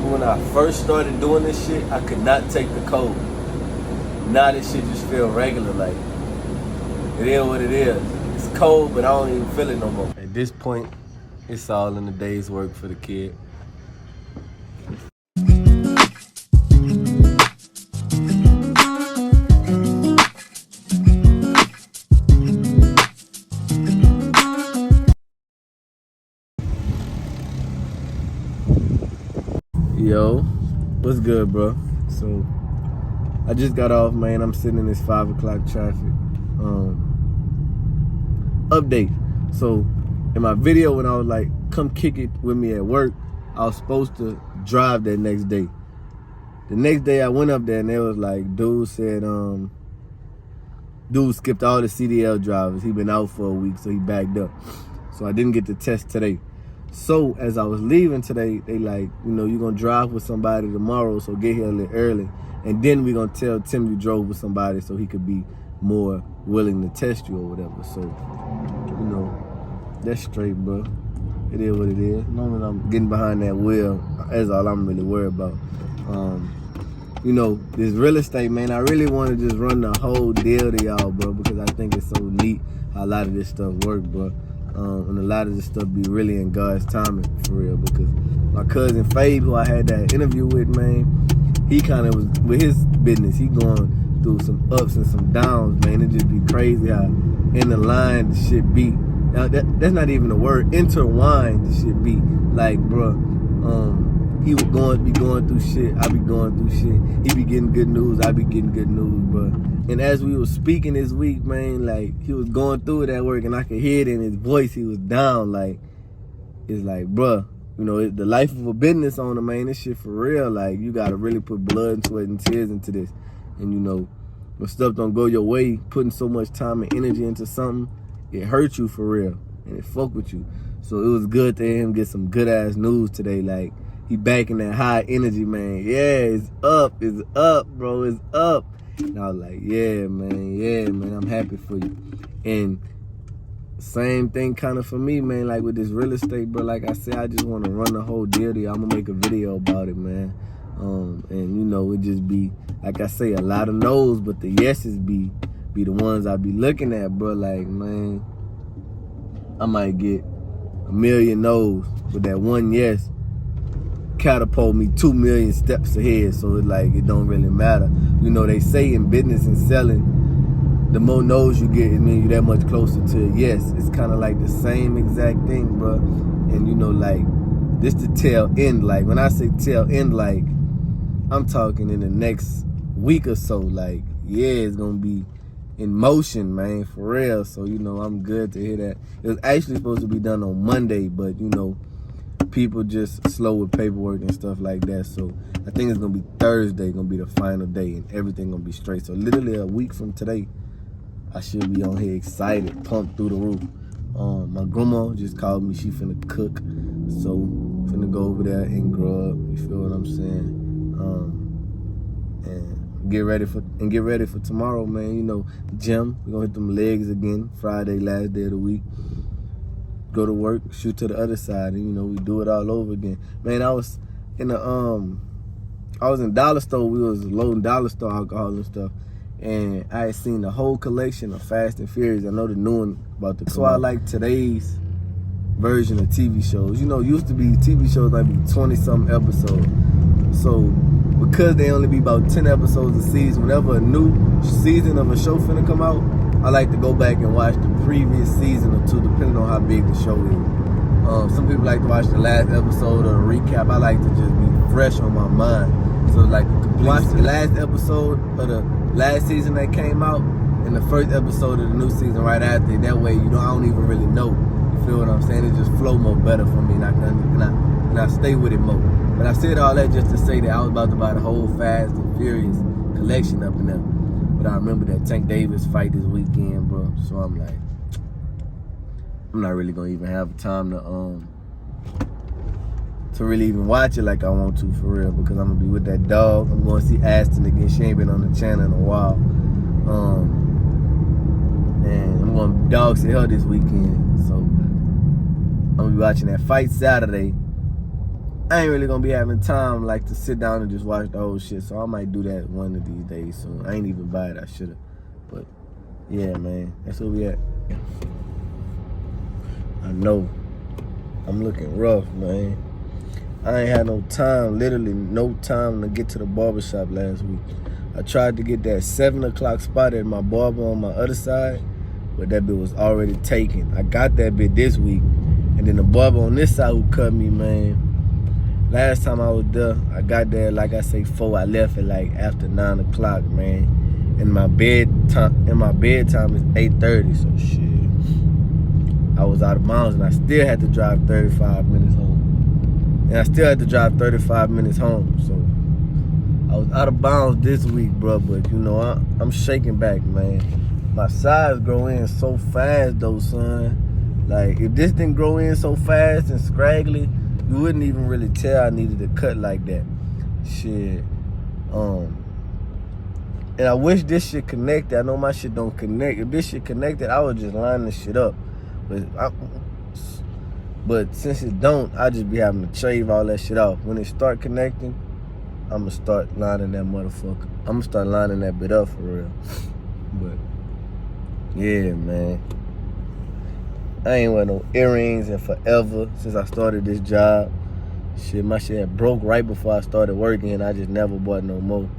remember when I first started doing this shit, I could not take the cold. Now this shit just feel regular, like, it is what it is. It's cold, but I don't even feel it no more. At this point, it's all in the day's work for the kid. Yo, what's good, bro? So, I just got off, man. I'm sitting in this 5 o'clock traffic. Update. So, in my video when I was like, come kick it with me at work, I was supposed to drive that next day. The next day I went up there and they was like, dude said, dude skipped all the CDL drivers. He been out for a week, so he backed up. So I didn't get the test today. So as I was leaving today, they like, you know, you're gonna drive with somebody tomorrow, so get here a little early. And then we're gonna tell Tim you drove with somebody so he could be more willing to test you or whatever. So, you know, that's straight, bro. It is what it is. As long as I'm getting behind that wheel, that's all I'm really worried about. You know, this real estate, man, I really want to just run the whole deal to y'all, bro, because I think it's so neat how a lot of this stuff works, bro. And a lot of this stuff be really in God's timing, for real, because my cousin Fabe, who I had that interview with, man, he kind of was, with his business, he going through some ups and some downs, man. It just be crazy how in the line the shit be. Now, that's not even a word. Intertwined the shit be. Like, bro, he would be going through shit, I be going through shit. He be getting good news, I be getting good news, bro. And as we was speaking this week, man, like, he was going through it at work, and I could hear it in his voice. He was down, like, it's like, bro, you know, the life of a business owner, man, this shit for real. Like, you gotta really put blood, sweat, and tears into this. And, you know, when stuff don't go your way, putting so much time and energy into something, it hurts you for real, and it fuck with you. So it was good to hear him get some good-ass news today, like, he back in that high energy, man. Yeah, it's up, bro, it's up. And I was like, yeah, man, I'm happy for you. And same thing kind of for me, man, like with this real estate, bro. Like I said, I just want to run the whole deal to you. I'm going to make a video about it, man. And, you know, it just be, like I say, a lot of no's, but the yeses be the ones I be looking at, bro. Like, man, I might get a million no's, but that one yes catapult me 2 million steps ahead. So it's like, it don't really matter. You know, they say in business and selling, the more no's you get, it means you that much closer to a yes. It's kind of like the same exact thing, bro. And, you know, like, this the tail end. Like, when I say tail end, like, I'm talking in the next week or so. Like, yeah, it's gonna be in motion, man, for real. So, you know, I'm good to hear that. It was actually supposed to be done on Monday, but, you know, people just slow with paperwork and stuff like that. So I think it's gonna be Thursday, gonna be the final day, and everything gonna be straight. So literally a week from today, I should be on here excited, pumped through the roof. My grandma just called me. She finna cook, so finna go over there and grow up. You feel what I'm saying? And get ready for tomorrow, man. You know, gym. We gonna hit them legs again. Friday, last day of the week. Go to work, shoot to the other side, and, you know, we do it all over again. Man, I was in dollar store. We was loading dollar store alcohol and stuff, and I had seen the whole collection of Fast and Furious. I know the new one about to come. So I like today's version of TV shows. You know, used to be TV shows like be 20-something episodes. So because they only be about 10 episodes a season, whenever a new season of a show finna come out, I like to go back and watch the previous season or two, depending on how big the show is. Some people like to watch the last episode or a recap. I like to just be fresh on my mind. So, like, watch the last episode of the last season that came out and the first episode of the new season right after it. That way, I don't even really know. You feel what I'm saying? It just flow more better for me, and I stay with it more. But I said all that just to say that I was about to buy the whole Fast and Furious collection up in there. But I remember that Tank Davis fight this weekend, bro. So I'm like, I'm not really gonna even have time to really even watch it like I want to, for real, because I'm gonna be with that dog. I'm going to see Aston again. She ain't been on the channel in a while. And I'm going to dog sit her this weekend. So I'm gonna be watching that fight Saturday. I ain't really gonna be having time like to sit down and just watch the whole shit. So I might do that one of these days soon. I ain't even buy it. I should've. But yeah, man, that's where we at. I know. I'm looking rough, man. I ain't had no time, literally no time to get to the barbershop last week. I tried to get that 7 o'clock spot at my barber on my other side, but that bit was already taken. I got that bit this week, and then the barber on this side who cut me, man, last time I was there, I got there, like I say, 4. I left at like after 9 o'clock, man. And my bedtime is 8:30, so shit. I was out of bounds, and I still had to drive 35 minutes home. And I still had to drive 35 minutes home, so I was out of bounds this week, bro. But you know, I'm shaking back, man. My sides grow in so fast, though, son. Like, if this didn't grow in so fast and scraggly, you wouldn't even really tell I needed to cut like that. Shit. And I wish this shit connected. I know my shit don't connect. If this shit connected, I would just line this shit up. But since it don't, I just be having to shave all that shit off. When it start connecting, I'm gonna start lining that motherfucker. I'm gonna start lining that bit up for real. But yeah, man. I ain't wear no earrings in forever since I started this job. Shit, my shit had broke right before I started working, and I just never bought no more.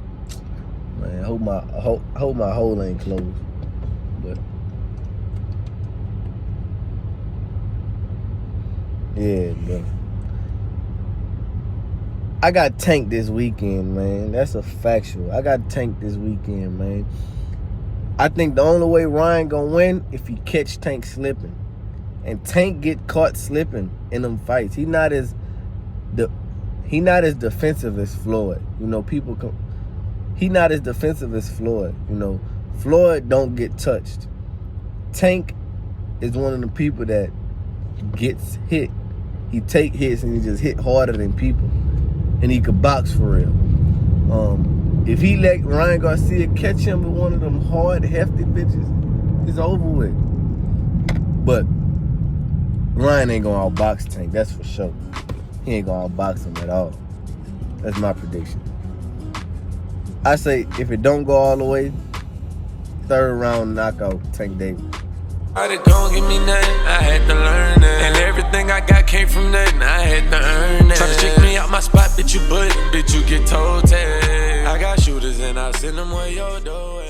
Man, I hope my hole ain't closed. But yeah, bro. I got tanked this weekend, man. That's a factual. I got tanked this weekend, man. I think the only way Ryan gonna win if he catch Tank slipping. And Tank get caught slipping in them fights. He not as defensive as Floyd. You know, he not as defensive as Floyd. You know, Floyd don't get touched. Tank is one of the people that gets hit. He take hits and he just hit harder than people. And he could box for real. If he let Ryan Garcia catch him with one of them hard, hefty bitches, it's over with. But Ryan ain't gonna outbox Tank, that's for sure. He ain't gonna outbox him at all. That's my prediction. I say if it don't go all the way, 3rd round knockout, Tank Davis. It don't give me nothing, I had to learn it. And everything I got came from nothing, I had to earn it. Try to check me out my spot, bitch, you get told. I got shooters and I send them where your door.